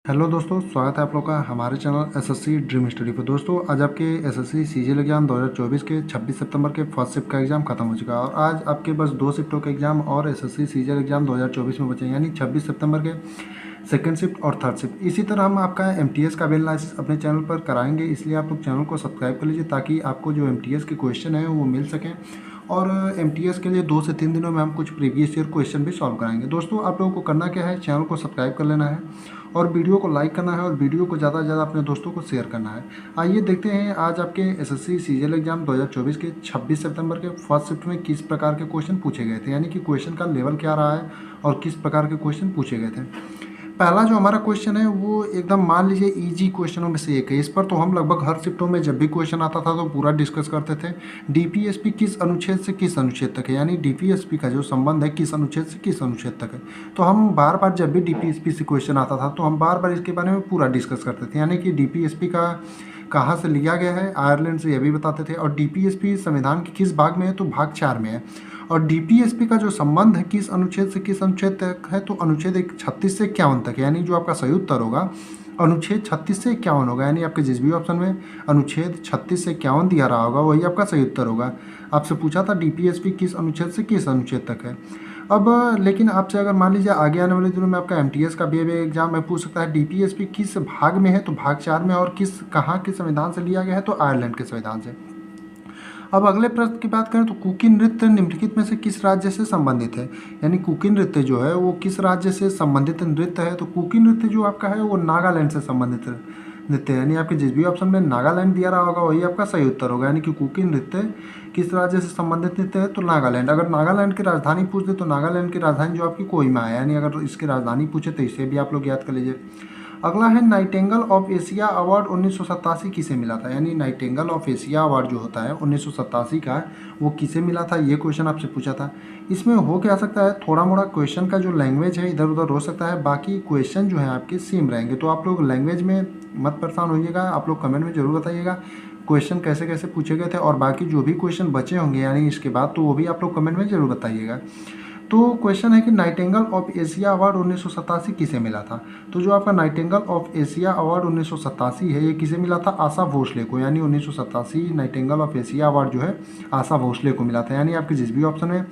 Hello दोस्तों, स्वागत है आप लोग का हमारे चैनल एसएससी ड्रीम स्टडी पर। दोस्तों आज आपके एसएससी सीजीएल एग्जाम 2024 के 26 सितंबर के फर्स्ट शिफ्ट का एग्जाम खत्म हो चुका है और आज आपके बस 2 शिफ्टों के एग्जाम और एसएससी सीजीएल एग्जाम 2024 में बचे हैं, यानी 26 सितंबर के सेकंड शिफ्ट और थर्ड शिफ्ट। इसी तरह हम आपका एमटीएस का भी एनालिसिस अपने चैनल पर कराएंगे, इसलिए आप लोग चैनल को सब्सक्राइब कर लीजिए ताकि आपको जो एमटीएस के क्वेश्चन हैं वो मिल सकें। और एमटीएस के लिए 2 से 3 दिनों में हम कुछ प्रीवियस ईयर क्वेश्चन भी सॉल्व कराएंगे। दोस्तों आप लोगों को करना क्या है, चैनल को सब्सक्राइब कर लेना है और वीडियो को लाइक करना है और वीडियो को ज़्यादा से ज़्यादा अपने दोस्तों को शेयर करना है। आइए देखते हैं आज आपके एसएससी सीजीएल एग्जाम 2024 के 26 सितंबर के फर्स्ट शिफ्ट में किस प्रकार के क्वेश्चन पूछे गए थे, यानी कि क्वेश्चन का लेवल क्या रहा है और किस प्रकार के क्वेश्चन पूछे गए थे। पहला जो हमारा क्वेश्चन है वो एकदम मान लीजिए इजी क्वेश्चनों में से एक है। इस पर तो हम लगभग हर शिफ्टों में जब भी क्वेश्चन आता था तो पूरा डिस्कस करते थे। डीपीएसपी किस अनुच्छेद से किस अनुच्छेद तक है, यानी डीपीएसपी का जो संबंध है किस अनुच्छेद से किस अनुच्छेद तक है। तो हम बार बार जब भी डीपीएसपी से क्वेश्चन आता था तो हम बार बार इसके बारे में पूरा डिस्कस करते थे, यानी कि डीपीएसपी का कहाँ से लिया गया है, आयरलैंड से, यह भी बताते थे। और डीपीएसपी संविधान के किस भाग में है, तो भाग 4 में है। और डीपीएसपी का जो संबंध है किस अनुच्छेद से किस अनुच्छेद तक है, तो अनुच्छेद 36 से 51 तक है, यानी जो आपका सही उत्तर होगा अनुच्छेद 36 से 51 होगा। यानी आपके जिस भी ऑप्शन में अनुच्छेद 36 से 51 दिया रहा होगा वही आपका सही उत्तर होगा। आपसे पूछा था डीपीएसपी किस अनुच्छेद से किस अनुच्छेद तक है। अब लेकिन आपसे अगर मान लीजिए आगे आने वाले दिनों में आपका एमटीएस का भी एग्जाम में पूछ सकता है डीपीएसपी किस भाग में है, तो भाग 4 में, और कहाँ के संविधान से लिया गया है, तो आयरलैंड के संविधान से। अब अगले प्रश्न की बात करें तो कुकी नृत्य निम्नलिखित में से किस राज्य से संबंधित है, यानी कुकी नृत्य जो है वो किस राज्य से संबंधित नृत्य है। तो कुकी नृत्य जो आपका है वो नागालैंड से संबंधित नृत्य है, यानी आपके जिस भी ऑप्शन में नागालैंड दिया रहा होगा वही आपका सही उत्तर होगा। यानी कि कुकी नृत्य किस राज्य से संबंधित नृत्य है, तो नागालैंड। अगर नागालैंड की राजधानी पूछ दे तो नागालैंड की राजधानी जो आपकी कोहिमा है, यानी अगर इसकी राजधानी पूछे तो इसे भी आप लोग याद कर लीजिए। अगला है नाइटिंगेल ऑफ एशिया अवार्ड 1987 किसे मिला था, यानी नाइटिंगेल ऑफ एशिया अवार्ड जो होता है 1987 का वो किसे मिला था, ये क्वेश्चन आपसे पूछा था। इसमें हो क्या सकता है, थोड़ा मोड़ा क्वेश्चन का जो लैंग्वेज है इधर उधर हो सकता है, बाकी क्वेश्चन जो है आपके सेम रहेंगे। तो आप लोग लैंग्वेज में मत परेशान होइएगा, आप लोग कमेंट में ज़रूर बताइएगा क्वेश्चन कैसे कैसे पूछे गए थे, और बाकी जो भी क्वेश्चन बचे होंगे यानी इसके बाद तो वो भी आप लोग कमेंट में ज़रूर बताइएगा। तो क्वेश्चन है कि नाइटिंगेल ऑफ एशिया अवार्ड 1987 किसे मिला था। तो जो आपका नाइटिंगेल ऑफ एशिया अवार्ड 1987 है ये किसे मिला था, आशा भोसले को। यानी 1987 नाइटिंगेल ऑफ एशिया अवार्ड जो है आशा भोसले को मिला था। यानी आपके जिस भी ऑप्शन में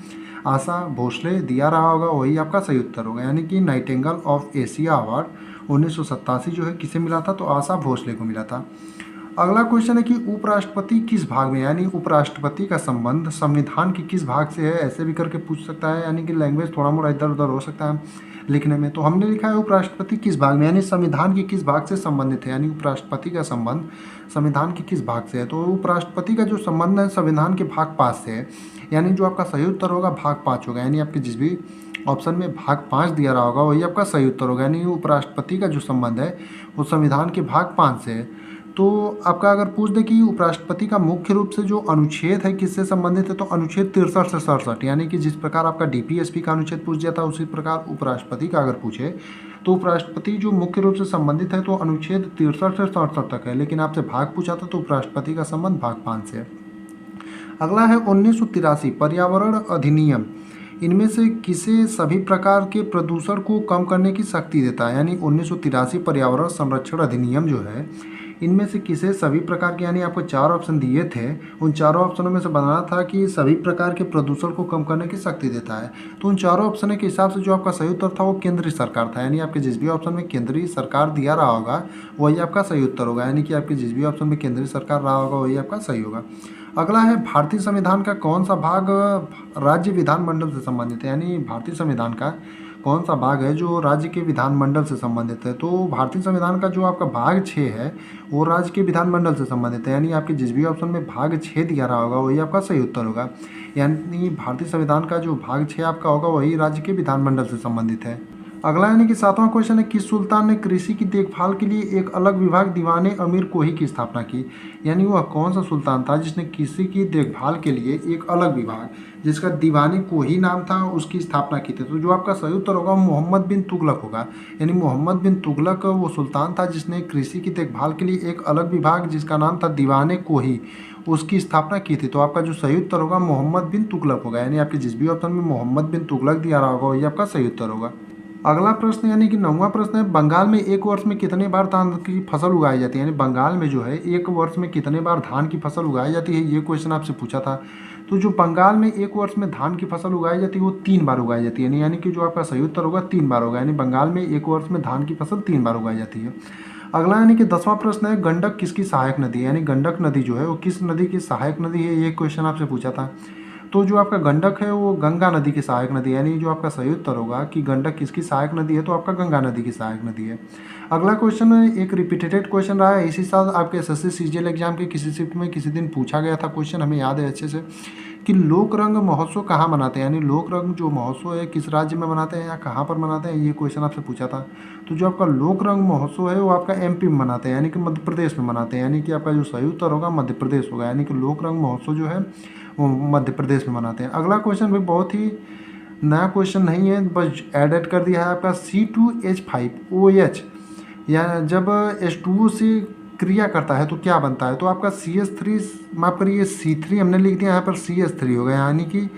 आशा भोसले दिया रहा होगा वही आपका सही उत्तर होगा। यानी कि नाइटिंगेल ऑफ एशिया अवार्ड 1987 जो है किसे मिला था, तो आशा भोसले को मिला था। अगला क्वेश्चन है कि उपराष्ट्रपति किस भाग में, यानी उपराष्ट्रपति का संबंध संविधान के किस भाग से है, ऐसे भी करके पूछ सकता है। यानी कि लैंग्वेज थोड़ा मोड़ा इधर उधर हो सकता है लिखने में। तो हमने लिखा है उपराष्ट्रपति किस भाग में, यानी संविधान की किस भाग से संबंधित है, यानी उपराष्ट्रपति का संबंध संविधान के किस भाग से है। तो उपराष्ट्रपति का जो संबंध है संविधान के भाग 5 से है, यानी जो आपका सही उत्तर होगा भाग 5 होगा। यानी आपके जिस भी ऑप्शन में भाग 5 दिया रहा होगा वही आपका सही उत्तर होगा। यानी उपराष्ट्रपति का जो संबंध है वो संविधान के भाग 5 से है। तो आपका अगर पूछ दे कि उपराष्ट्रपति का मुख्य रूप से जो अनुच्छेद है किससे संबंधित है, तो अनुच्छेद 63 से 67, यानी कि जिस प्रकार आपका डीपीएसपी का अनुच्छेद पूछ दिया था उसी प्रकार उपराष्ट्रपति का अगर पूछे तो उपराष्ट्रपति जो मुख्य रूप से संबंधित है तो अनुच्छेद 63 से 67 तक है, लेकिन आपसे भाग पूछा था तो उपराष्ट्रपति का संबंध भाग 5 से है। अगला है 1983 पर्यावरण अधिनियम इनमें से किसे सभी प्रकार के प्रदूषण को कम करने की शक्ति देता है। यानी 1983 पर्यावरण संरक्षण अधिनियम जो है इनमें से किसे सभी प्रकार के, यानी आपको 4 ऑप्शन दिए थे, उन चारों ऑप्शनों में से बनाना था कि सभी प्रकार के प्रदूषण को कम करने की शक्ति देता है। तो उन चारों ऑप्शन के हिसाब से जो आपका सही उत्तर था वो केंद्रीय सरकार था। यानी आपके जिस भी ऑप्शन में केंद्रीय सरकार दिया रहा होगा वही आपका सही उत्तर होगा। यानी कि आपके जिस भी ऑप्शन में केंद्रीय सरकार रहा होगा वही आपका सही होगा। अगला है भारतीय संविधान का कौन सा भाग राज्य विधानमंडल से संबंधित है, यानी भारतीय संविधान का कौन सा भाग है जो राज्य के विधानमंडल से संबंधित है। तो भारतीय संविधान का जो आपका भाग 6 है वो राज्य के विधानमंडल से संबंधित है। यानी आपके जिस भी ऑप्शन में भाग 6 दिया रहा होगा वही आपका सही उत्तर होगा। यानी भारतीय संविधान का जो भाग 6 आपका होगा वही राज्य के विधानमंडल से संबंधित है। अगला यानी कि 7वां क्वेश्चन है किस सुल्तान ने कृषि की देखभाल के लिए एक अलग विभाग दीवाने अमीर कोही की स्थापना की। यानी वह कौन सा सुल्तान था जिसने कृषि की देखभाल के लिए एक अलग विभाग जिसका दीवाने कोही नाम था उसकी स्थापना की थी। तो जो आपका सही उत्तर होगा मोहम्मद बिन तुगलक होगा। यानी मोहम्मद बिन तुगलक वो सुल्तान था जिसने कृषि की देखभाल के लिए एक अलग विभाग जिसका नाम था दीवाने कोही उसकी स्थापना की थी। तो आपका जो सही उत्तर होगा मोहम्मद बिन तुगलक होगा। यानी आपके जिस भी ऑप्शन में मोहम्मद बिन तुगलक दिया रहा होगा वही आपका सही उत्तर होगा। अगला प्रश्न यानी कि 9वां प्रश्न है, बंगाल में एक वर्ष में कितने बार धान की फसल उगाई जाती है, यानी बंगाल में जो है एक वर्ष में कितने बार धान की फसल उगाई जाती है, ये क्वेश्चन आपसे पूछा था। तो जो बंगाल में एक वर्ष में धान की फसल उगाई जाती है वो 3 बार उगाई जाती है, यानी कि जो आपका सही उत्तर होगा 3 बार होगा, यानी बंगाल में एक वर्ष में धान की फसल 3 बार उगाई जाती है। अगला यानी कि 10वां प्रश्न है, गंडक किसकी सहायक नदी है, यानी गंडक नदी जो है वो किस नदी की सहायक नदी है, ये क्वेश्चन आपसे पूछा था। तो जो आपका गंडक है वो गंगा नदी की सहायक नदी है, यानी जो आपका सही उत्तर होगा कि गंडक किसकी सहायक नदी है, तो आपका गंगा नदी की सहायक नदी है। अगला क्वेश्चन है, एक रिपीटेड क्वेश्चन रहा है इसी साल आपके एसएससी सीजीएल एग्जाम के किसी शिफ्ट में किसी दिन पूछा गया था क्वेश्चन, हमें याद है अच्छे से, कि लोक रंग महोत्सव कहाँ मनाते हैं, यानी लोक रंग जो महोत्सव है किस राज्य में मनाते हैं या कहाँ पर मनाते हैं, ये क्वेश्चन आपसे पूछा था। तो जो आपका लोक रंग महोत्सव है वो आपका एमपी में मनाते हैं, यानी कि मध्य प्रदेश में मनाते हैं, यानी कि आपका जो सही उत्तर होगा मध्य प्रदेश होगा, यानी कि लोक रंग महोत्सव जो है वो मध्य प्रदेश में मनाते हैं। अगला क्वेश्चन भी बहुत ही नया क्वेश्चन नहीं है, बस एडेड कर दिया है आपका, C2H5OH या जब H2O से क्रिया करता है तो क्या बनता है, तो आपका CH3, माफ करिए C3 हमने लिख दिया यहाँ पर CH3 होगा, यानी कि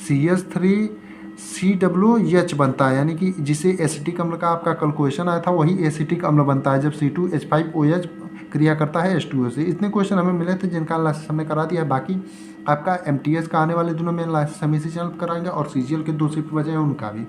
CH3COOH बनता है, यानी कि जिसे एसिटिक अम्ल का आपका कल क्वेश्चन आया था वही एसिटिक अम्ल बनता है जब C2H5OH क्रिया करता है H2O से। इतने क्वेश्चन हमें मिले थे जिनका एनालिसिस हमने करा दिया है, बाकी आपका MTS का आने वाले दिनों में एनालिसिस हम इसी चैनल पर कराएंगे और CGL के 2 शिफ्ट बचे हैं उनका भी।